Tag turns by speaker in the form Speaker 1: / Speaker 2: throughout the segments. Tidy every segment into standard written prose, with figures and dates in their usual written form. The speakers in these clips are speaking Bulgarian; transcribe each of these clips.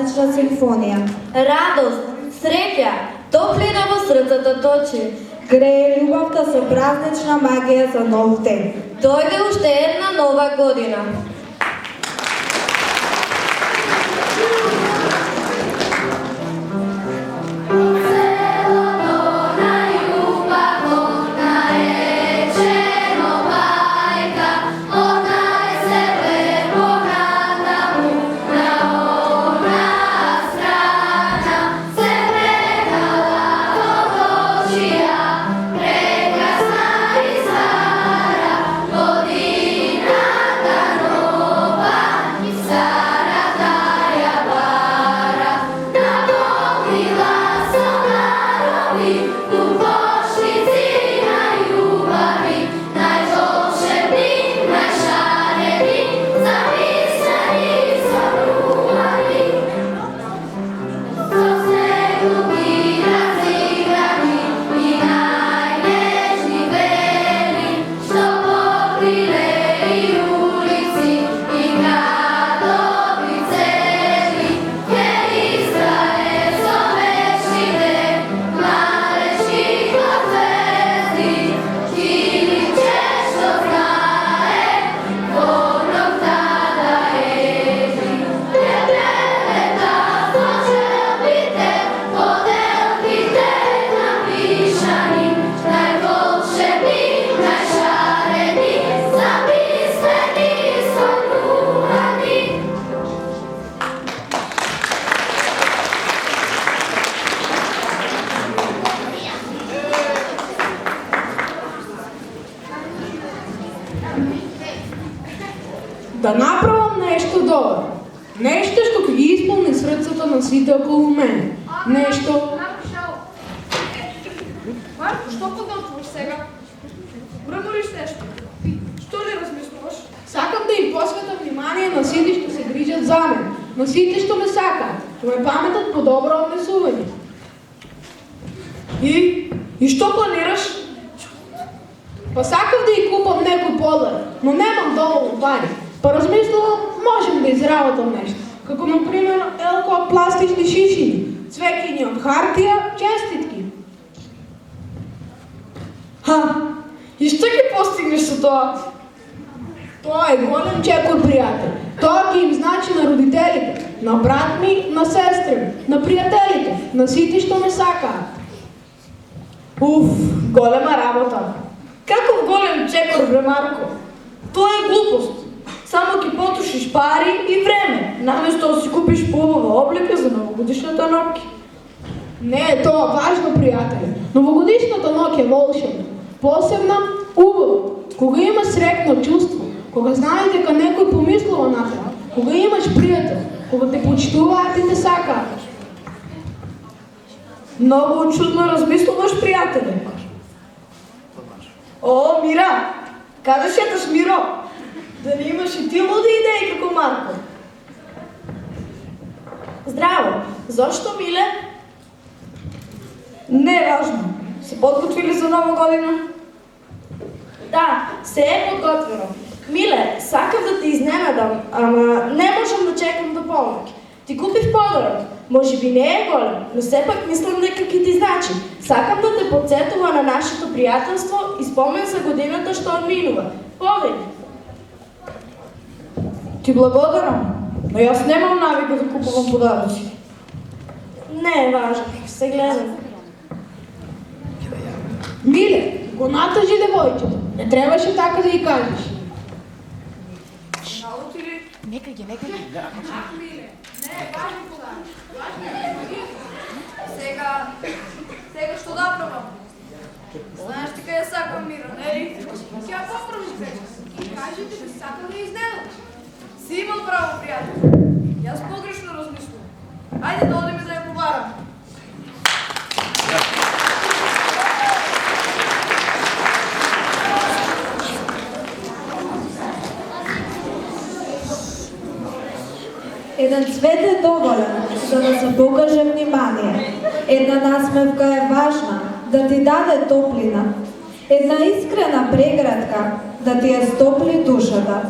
Speaker 1: празнична симфонија.
Speaker 2: Радост, среќа, топлина во срцето точи.
Speaker 1: Грее љубовта со празнична магија за нов ден.
Speaker 2: Дојде уште една нова година.
Speaker 3: Да направам нешто добро. Нешто што ќе ги исполни срцето на сите околу мене. Нешто...
Speaker 4: Марко, што подготвуваш сега? Премориш нешто? Што ли размислуваш?
Speaker 3: Сакам да им посветам внимание на сите што се грижат за мен, на сите што ме сакаат, што ме паметат по добро однесување.
Speaker 4: И што планираш?
Speaker 3: Па сакав да ја купам некој подарок, но немам доволно пари. Па размислувам, можем да изработам нешто, како например елко пластични шишини, цвеќиња од хартија, честитки.
Speaker 4: И што ќе постигнеш со тоа?
Speaker 3: Тоа е голем чекор, пријател. Тоа ќе им значи на родителите, на брат ми, на сестри ми, на пријателите, на сите што ме сакаат.
Speaker 4: Голема работа. Каков голем чекор, бре Марко? Тоа е глупост. Само ќе потушиш пари и време, наместо да си купиш поубава облека за новогодишната ноќ.
Speaker 3: Не е тоа важно, пријатели. Новогодишната ноќ е волшебна, посебна, убава. Кога има среќно чувство, кога знаеш дека некој помислува на тебе, кога имаш пријател, кога те почитуваат и те сакаат.
Speaker 4: Многу чудно размислуваш, пријателе. О, Мира! Каде шеташ, Миро? Да не имаш и ти луди идеи како Марко? Здраво! Зошто, Миле? Не е важно. Се подготвили за нова година? Да, се е подготвено. Миле, сакав да те изненадам, ама не можам да чекам до полноќ. Ти купив подарок. Може би не е голем, но сепак мислам дека ќе ти значи. Сакам да те подсетува на нашето пријателство и спомен за годината што одминува. Повеќе. Ти благодарам, но јас немам навика да купувам подароци. Не е важно, се гледам.
Speaker 3: Миле, го натажи девојчето. Не требаше така да ја кажеш.
Speaker 4: Наути ли?
Speaker 5: Нека ги.
Speaker 4: Миле, не е важно подарок. Сега што да пробам? Знаеш ти кај ја сакам Мира, нели? Ќе ја поправиш вече. И кажете да сакам да ја изненадаш. Си имал право, пријател. Јас погрешно размислувам. Ајде да одиме да ја побараме.
Speaker 1: Еден цвет е доволен за да се покаже внимание. Една насмевка е важна да ти даде топлина. Една искрена преградка да ти ја стопли душата.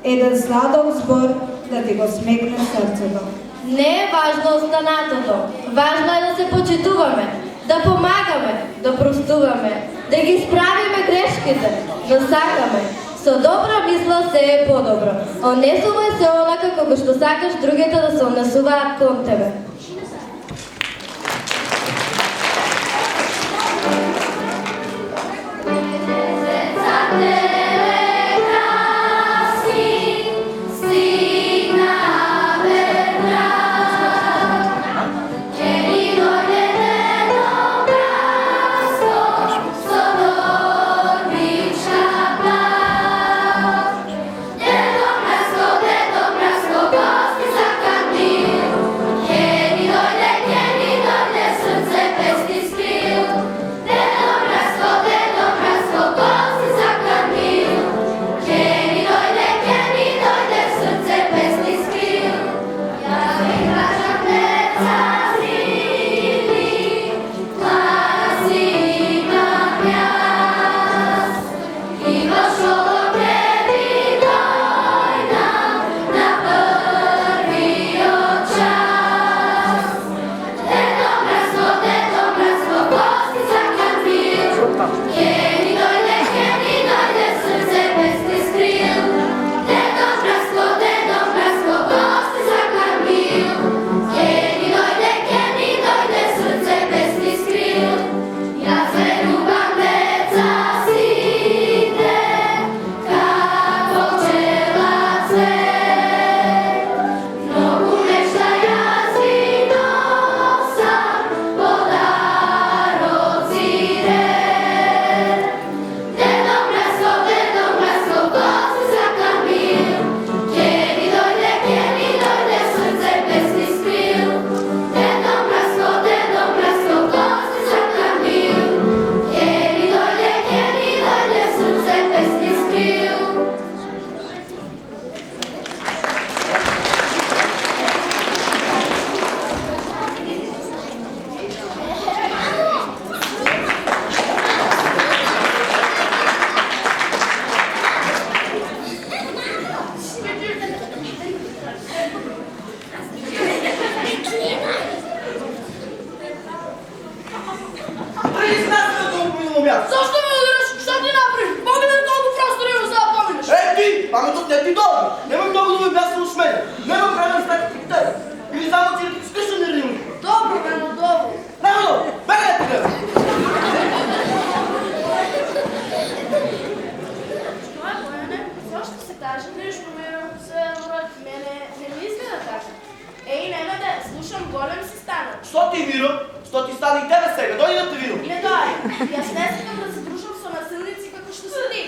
Speaker 1: Еден сладок збор да ти го смекне срцето.
Speaker 2: Не е важно останатото. Важно е да се почитуваме, да помагаме, да простуваме, да ги справиме грешките, да сакаме. Со добра мисла се е подобро. Однесувај се онака како што сакаш другите да се однесуваат кон тебе.
Speaker 5: Паметот не ти долу. Нема много да ме бясна от мен. Нема време за такива като тебе. Или само ти да ти скъща нервни.
Speaker 4: Добро, Вено, добро.
Speaker 5: Нема долу. Бегай тук.
Speaker 4: Што е, Бојане? Зошто се каже нещо, Миро? Се врат мене не ми изгледа така. Ей, нема да слушам, голем си стана.
Speaker 5: Што ти, Миро? Што ти стане и тебе сега? Дојди да те видам.
Speaker 4: Не дојди. Јас не сакам да се дружам со насилници како што се ти.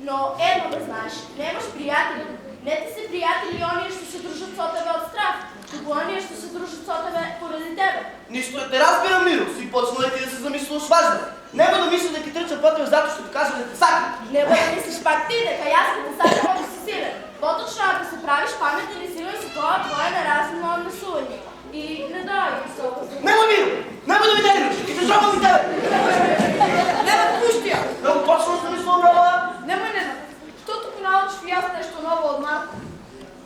Speaker 4: Но едно да знаеш, немаш пријатели. Не ти се пријатели оние што се дружат со тебе од страх, туку оние што се дружат со тебе поради тебе.
Speaker 5: Ништо не те разбирам, Миро. Си почнала и ти да се замислуваш важно. Нема да мислиш дека трчам по тебе затоа што ти кажам да те сакам.
Speaker 4: Нема да мислиш пак ти дека јас те сакам ако си силен. Поточно ако се правиш паметен и силен со тоа твое неразумно однесување. И не дојди со ова.
Speaker 5: Нема, Миро! Нема да ми нервиш! И те жробам и тебе!
Speaker 4: Нема пушти ја!
Speaker 5: Да го почнеш да мислам, брава?
Speaker 4: Немој не. Што туку научиш јас нешто ново од Марко?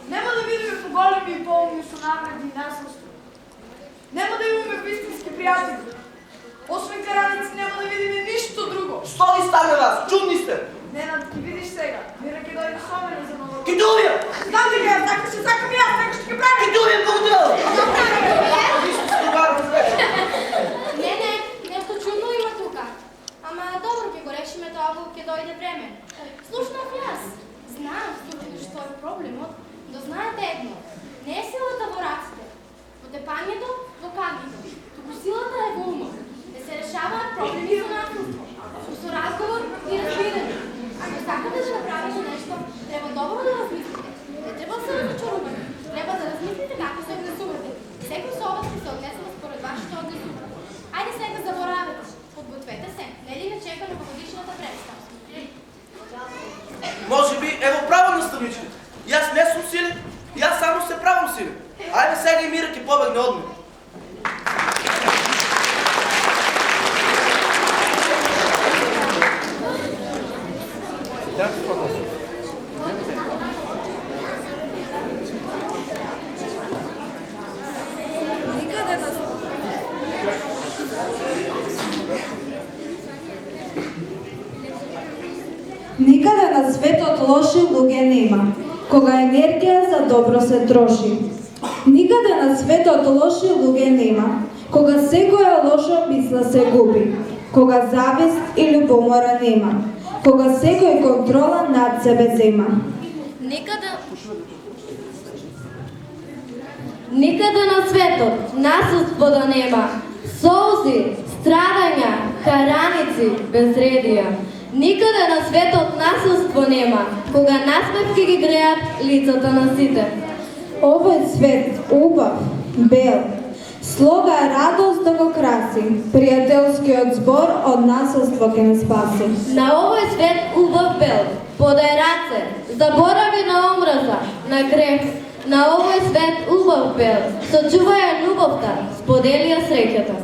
Speaker 4: Нема да видиме поголеми и полни со награди и наследство. Нема да имаме вистински пријатели. Освен караници нема да видиме ништо друго.
Speaker 5: Што ви стане вас? Чудни сте!
Speaker 4: Ненад, ти видиш сега. Мира ќе дојде со мене за ново.
Speaker 5: Ки те убијам!
Speaker 4: Знам дека ја така се сакам јас, така што ќе правим.
Speaker 5: Ки те убијам колку треба! Виште се догарам за вече.
Speaker 6: Не, нешто чудно има тука. Ама добро ќе го решиме тоа кога ќе дојде време. Слушнав јас. Знам што е проблемот, но знаете едно. Не е силата во раците, во тепањето, во кагите. Туку силата е во умот. Да се решаваат проблеми со насилство, со разговор и разбирање. Ако сакате да направите нешто, треба добро да размислите. Не треба да се разочарувате. Треба да размислите како се однесувате. Секој со вас ќе се однесува според вашето однесување. Ајде сега заборавете. Подгответе се. Нели не чека новогодишната представа.
Speaker 5: Може би ево право наставничката. Јас не сум силен, јас само се правам силен. Ајде сега и Мира ќе побегне од мене.
Speaker 1: Никаде на светот лоши луѓе нема, кога енергија за добро се троши. Никаде на светот лоши луѓе нема, кога секоја лоша мисла се губи, кога завист и љубомора нема, кога секој контрола над себе зема.
Speaker 2: Никаде на светот насилство да нема, солзи, страдања, хараници, безредија. Никаде на светот насилство нема, кога насмевки ги греат лицата на сите.
Speaker 1: Овој свет убав, бел, слога радост да го краси, пријателскиот збор од насилство ќе не спаси.
Speaker 2: На овој свет убав бел, подај раце, заборави на омраза, на грех. На овој свет убав бел, сочуваја љубовта, споделија среќата.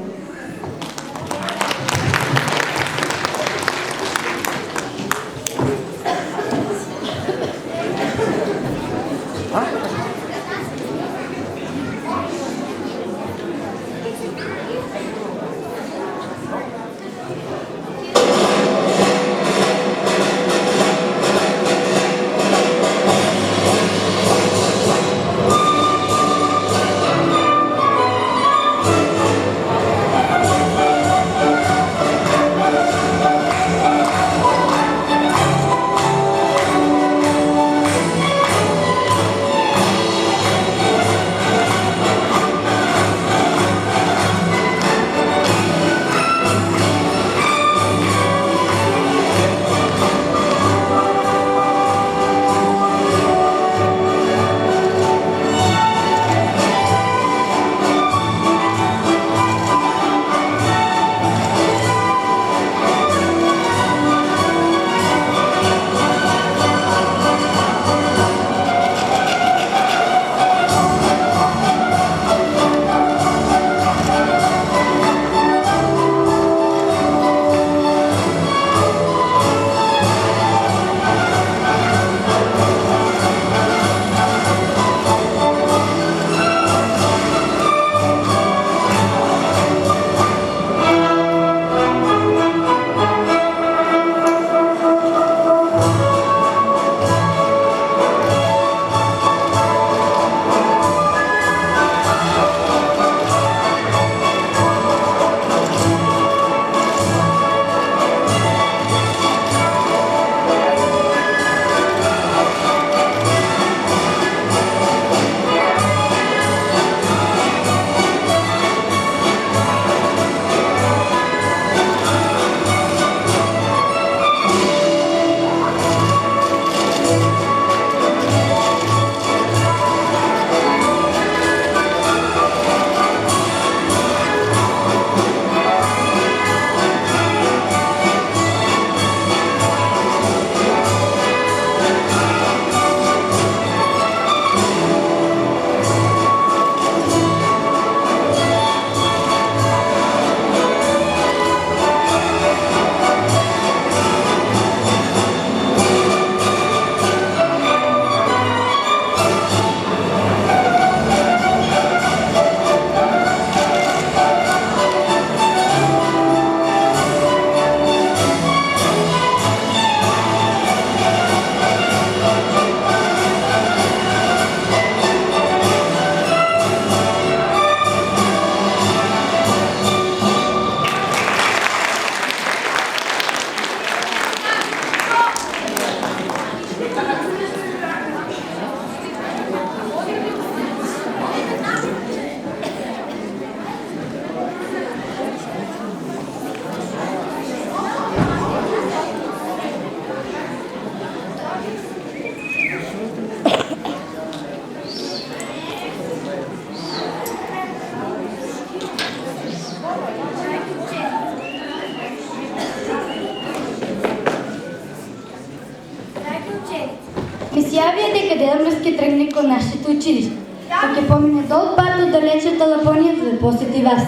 Speaker 6: Ми се јавија дека дедомрес ќе тргне кон нашето училиште. Па ќе помине долг пат од далечната Лапонија за да посети вас.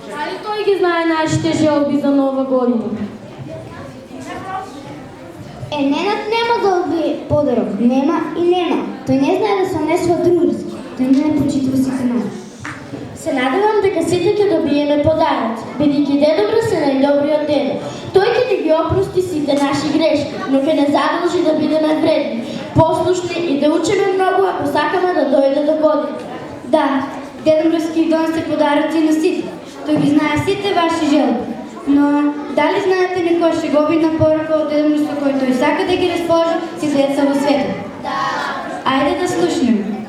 Speaker 2: Дали тој ги знае нашите желби за нова година?
Speaker 7: Ненад нема голби подарок, нема и нема. Тој не знае да се однесува дружески, тој не почитува сите нас.
Speaker 8: сите ќе добиеме подароци, бидејќи Дедо Мраз е најдобриот дедо. Тој ќе ни ги опрости сите наши грешки, но ќе не задолжи да бидеме вредни, послушни и да учиме многу ако сакаме да дојде до година.
Speaker 9: Да, Дедо Мраз ќе донесе подароци на сите. Тој ги знае сите ваши желби. Но дали знаете некоја шеговина порака од Дедо Мраз со кој тој сака да ги расположи си деца во светот? Да. Ајде да слушнеме.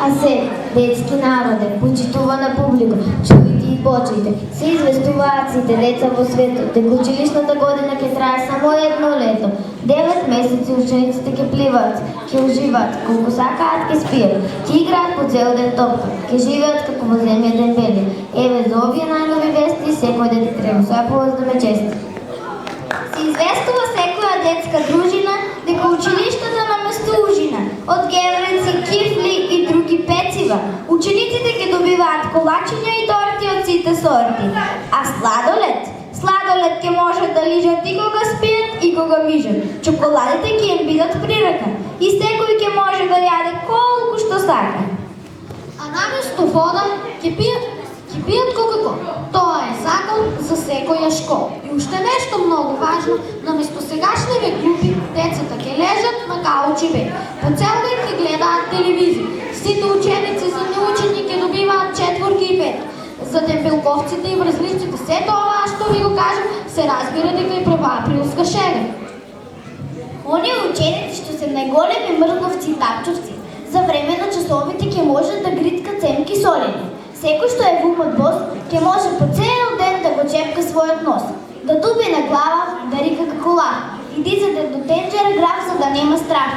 Speaker 7: А се, детски народе, почитувана публика, чујте и почујте, се известуваат сите деца во светот, дека училишната година ќе трае само едно лето. 9 месеци учениците ќе пливаат, ќе уживаат, колку сакаат ќе спијат, ќе играат по цел ден топка, ќе живеат како во земја дембели. Еве за овие најнови вести секој дете треба со повоз да ме чести. Се известува секоја детска дружина дека училиштата наместо ужина од гевренци, кифли и други пецива, учениците ќе добиваат колачиња и торти од сите сорти. А сладолед ќе можат да лижат и кога спијат и кога мижат. Чоколадите ќе им бидат при рака и секој ќе може да јаде колку што сака.
Speaker 8: А наместо вода ќе пијат Кока-кола. Тоа е закон за секоја школа. И уште нешто многу важно, наместо сегашниве глупи, децата ќе лежат на каучи. По цел ден ќе гледаат телевизија. Сите ученици за неучени ќе добиваат 4 и 5. За дембелковците и врзливците се тоа што ви го кажам, се разбира дека е прва априлска шега.
Speaker 7: Оние ученици што се најголеми мрзловци и тапчовци, за време на часовите ќе можат да гриткат семки солени. Секој што е вумот бос, ќе може по цел ден да го чепка својот нос, да дуби на глава, да рика како лав и дизате до тенџера граф за да нема страх.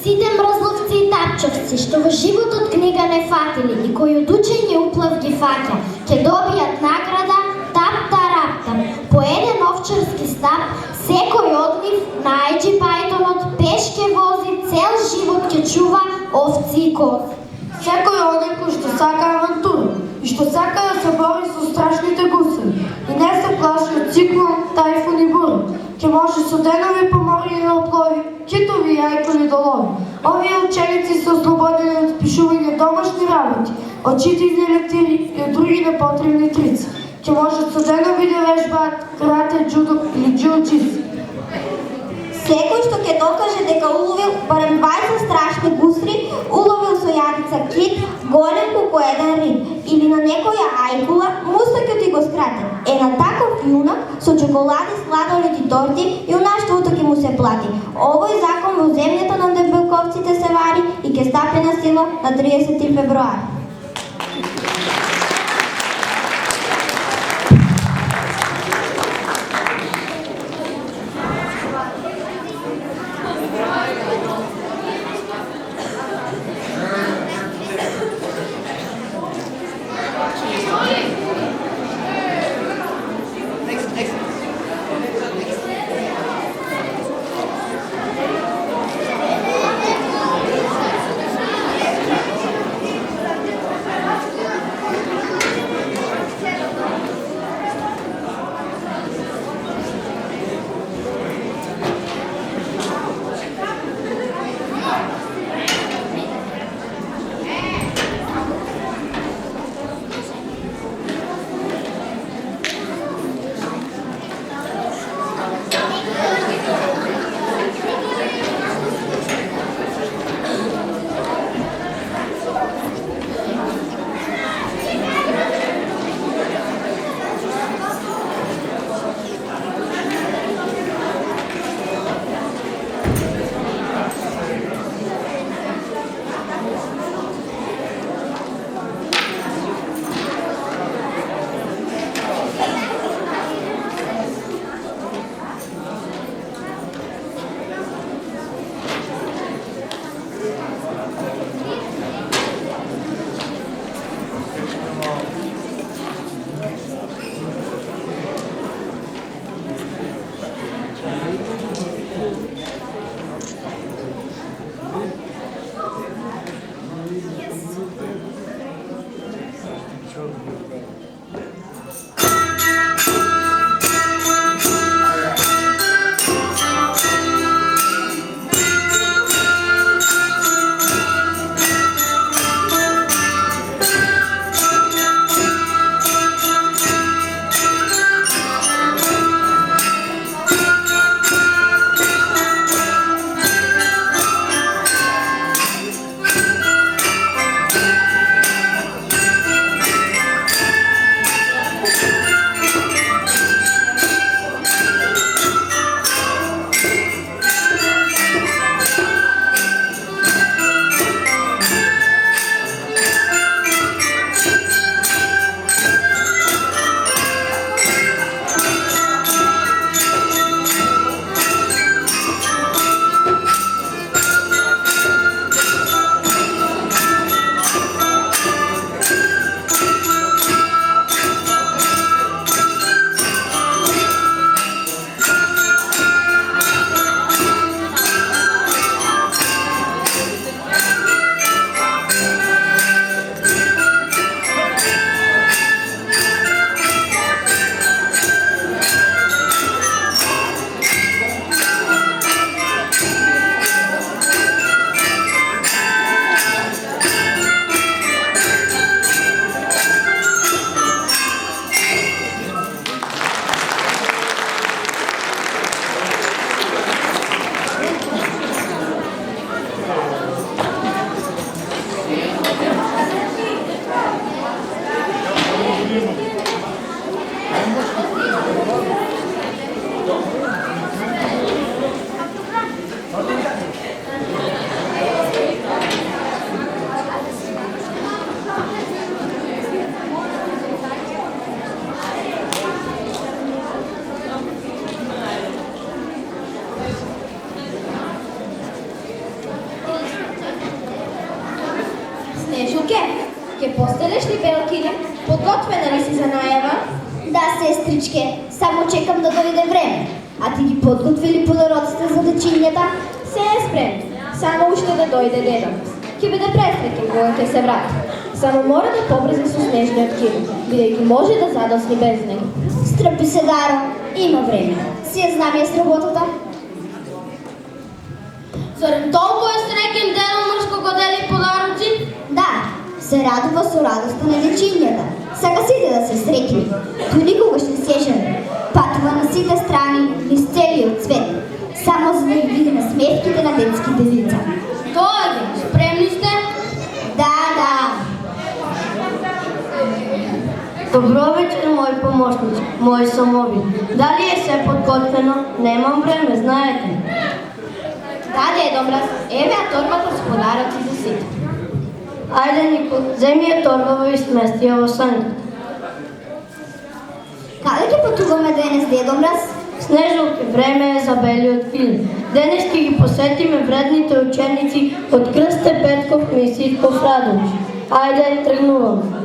Speaker 7: Сите мрзловци и тапчовци што во животот книга не фатили и кои од учење уплав ги фаќа, ќе добијат награда тап-тараптам. По еден овчарски стап, секој од нив на Ајджи Пајтонот пеш ке вози, цел живот ке чува овци и кози.
Speaker 4: Секој оној кој што сака авантура и што сака да се бори со страшните гусари и не се плаши од циклон, тајфун и бура, ќе може со денови помори да оплови, китови и јајколи да лови. Овие ученици се ослободени од пишување домашни работи, од читање лектири и од други непотребни трици. Ќе може со денови да вежбаат карате, џудо или џиу-џитсу.
Speaker 7: Секој што ќе докаже дека уловил барем 20 страшни гусри, уловил со јадица кит, голем колку еден риб, или на некоја ајкула, мустакјот и го скрати. Е на таков јунак со чоколади, сладолед и торти, јунаштвото ќе му се плати. Овој закон во земјата на дембелковците се вари и ќе стапи на сила на 30 февруари. Да, сестричке, само чекам да дојде време. А ти ги подготвили подароците за дечињата?
Speaker 10: Се е спремно. Само уште да дојде дедо. Ќе биде пресреќен кога ќе се врати. Само мора да побрзи со снежниот кил, бидејќи може да задосни без него.
Speaker 7: Стрпи се, Даро, има време. Си ја знам јас работата.
Speaker 8: Зарем толку е среќен Дедо Мрш кога дели подароци?
Speaker 7: Да, се радува со радоста на дечињата. Сака сите да се среќни. Тој никогаш не се жали. Патува на сите страни из целиот свет. Само за да ги види насмевките на детските лица.
Speaker 8: Дојде, спремни сте?
Speaker 7: Да.
Speaker 11: Добро вечер, мој помошници, мој самови. Дали е се подготвено? Немам време, знаете.
Speaker 10: Да, Дедо Мраз, еве ја торбата со подароци за сите.
Speaker 11: Ајде, Нико, земи ја торбава и смести ја во санката.
Speaker 7: Каде ќе патуваме денес, Дедо Мраз?
Speaker 11: Снежилке, време е за белиот филм. Денес ќе ги посетиме вредните ученици од Крсте Петков и Ситков Радович. Ајде, тргнуваме.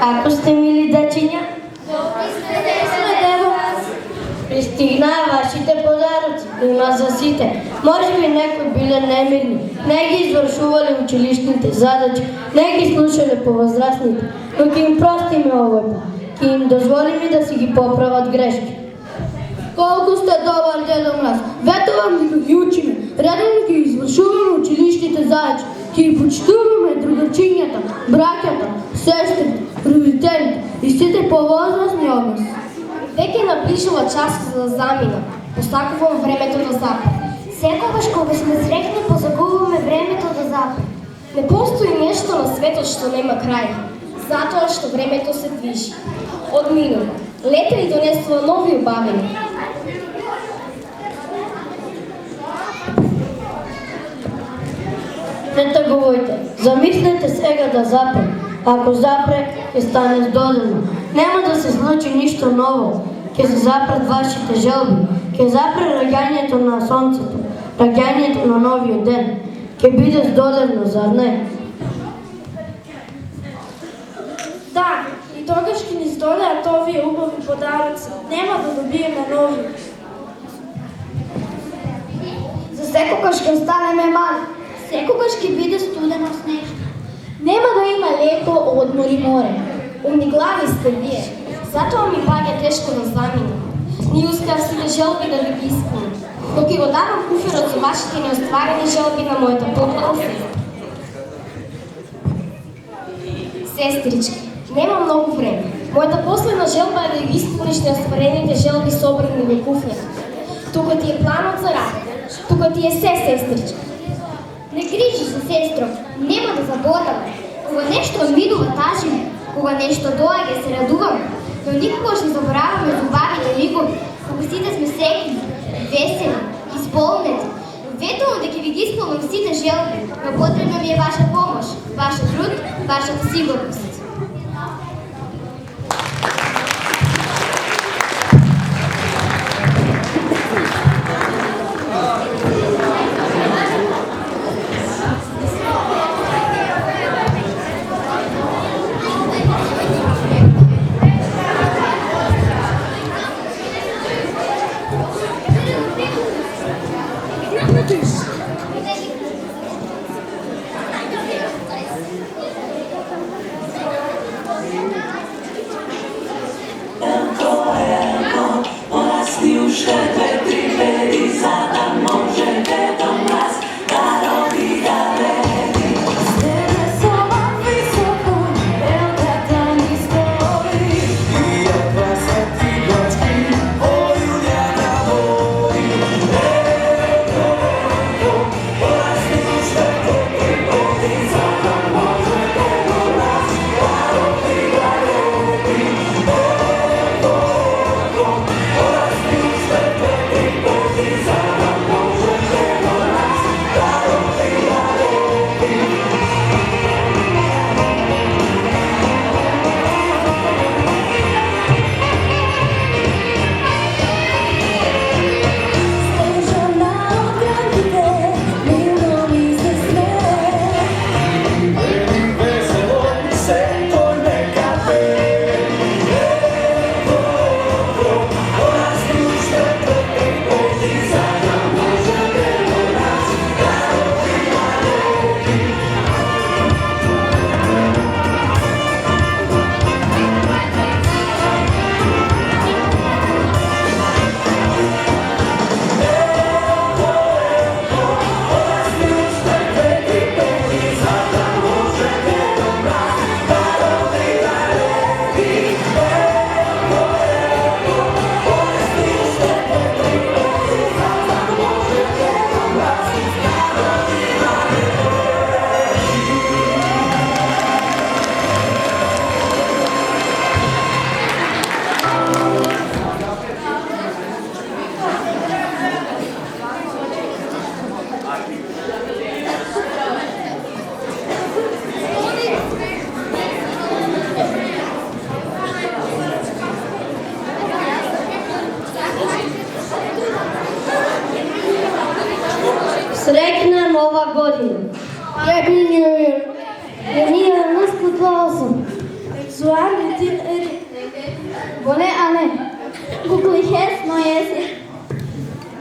Speaker 11: Како сте, мили дечиња? Пристигнаа вашите подароци, има за сите. Може би некои биле немирни, не ги извршувале училишните задачи, не ги слушале повозрастните, но ќе им простиме овој пат, ќе им дозволиме да си ги поправат грешки.
Speaker 8: Колку сте добар, дедо Мраз. Ветувам дека ги учиме. Редовно ќе извршуваме училишните задачи. Ќе ги почитуваме другарчињата, браќата, сестрите, родителите и сите повозрастни од нас.
Speaker 10: Веќе наближува час за да замина. Посакувам времето да запре. Секогаш кога сме срекни, позагубуваме времето да запре. Не постои нешто на светот што нема крај, затоа што времето се движи. Одминува. Лета и донесува нови убавини.
Speaker 11: Не тагувајте, замислете сега да запре. Ако запре, ќе стане здодено. Нема да се случи ништо ново. Ќе се запрат вашите желби. Ќе запре раѓањето на сонцето, раѓањето на новиот ден. Ќе биде здодено, зар не?
Speaker 4: Да, и тогаш ќе ни здодеат овие убави подароци. Нема да добиеме нови.
Speaker 9: За секогаш ќе останеме мали. Секогаш ќе биде студено снежно. Нема да има лето, одмор и море.
Speaker 10: Умни глави сте вие, затоа ми паѓа тешко да заминам. Ни успеав сите желби да ви ги исполнам, но ќе го давам куферот со вашите неостварени желби на мојата подлога сестра. Сестрички, нема многу време. Мојата последна желба е да ги исполниш неостварените желби собрани во куферот. Тука ти е планот за работа, тука ти е се, сестричка.
Speaker 9: Не грижи се, сестро, нема да забораваме. Кога нешто минува, тажиме. Кога нешто доаѓа, се радуваме. Но никогаш не забораваме љубавите ликови. Кога сите сме среќни, весели, исполнети. Ветувам дека ви ги исполнам сите желби, но потребна ми е ваша помош, ваша труд, вашата сигурност.
Speaker 11: Среќна нова година!
Speaker 8: Happy New Year!
Speaker 11: Ја ние на нас потлао сум.
Speaker 8: Зоарнитин ери. Боне, а не. Гуглихес, но еси.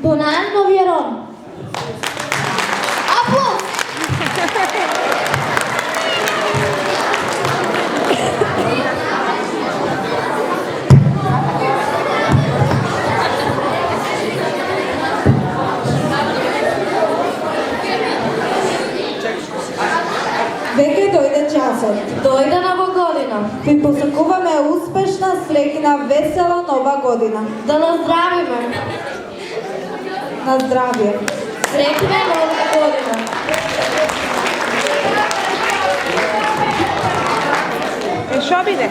Speaker 8: Бонан, но вjerон. Аплодис!
Speaker 1: Веќе дојде часот.
Speaker 2: Дојде нова година.
Speaker 1: Ви посакуваме успешна, среќна, весела нова година.
Speaker 2: Да наздравиме.
Speaker 1: На здравје.
Speaker 2: Среќна нова година.
Speaker 12: Шо биде?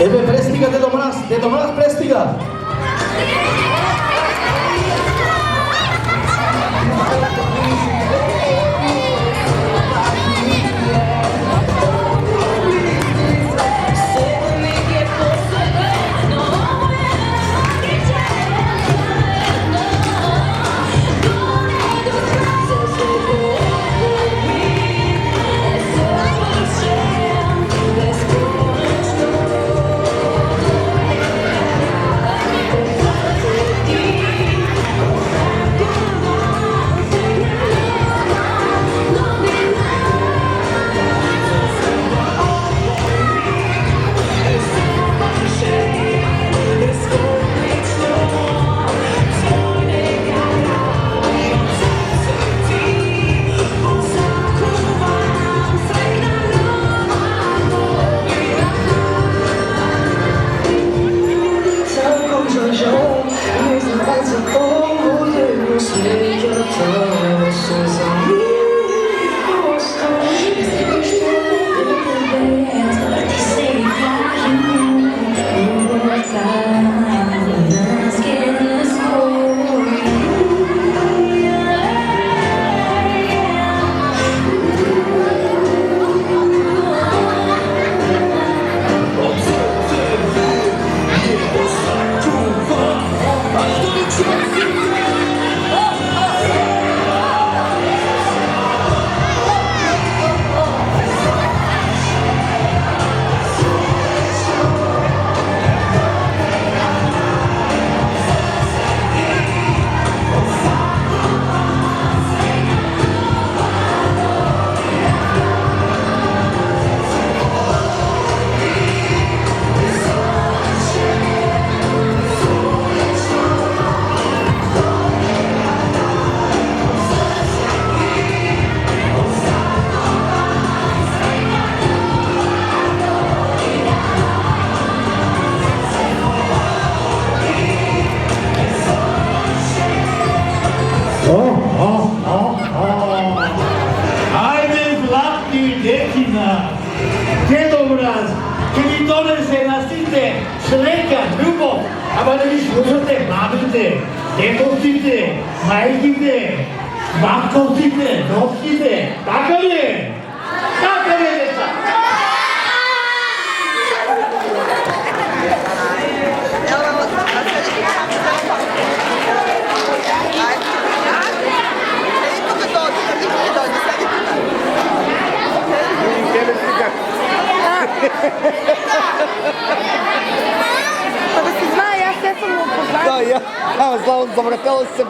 Speaker 13: Еве пристига Дедо Мраз пристига.
Speaker 14: донесе на сите среќа, љубов, ама да ги слушате мамите, дедовците, мајките, бабковците, дочките, така ли е? Така ли е, деца?
Speaker 12: Па да си знае, аз се съм го познала.
Speaker 13: Да, ја. Славно, завратела се.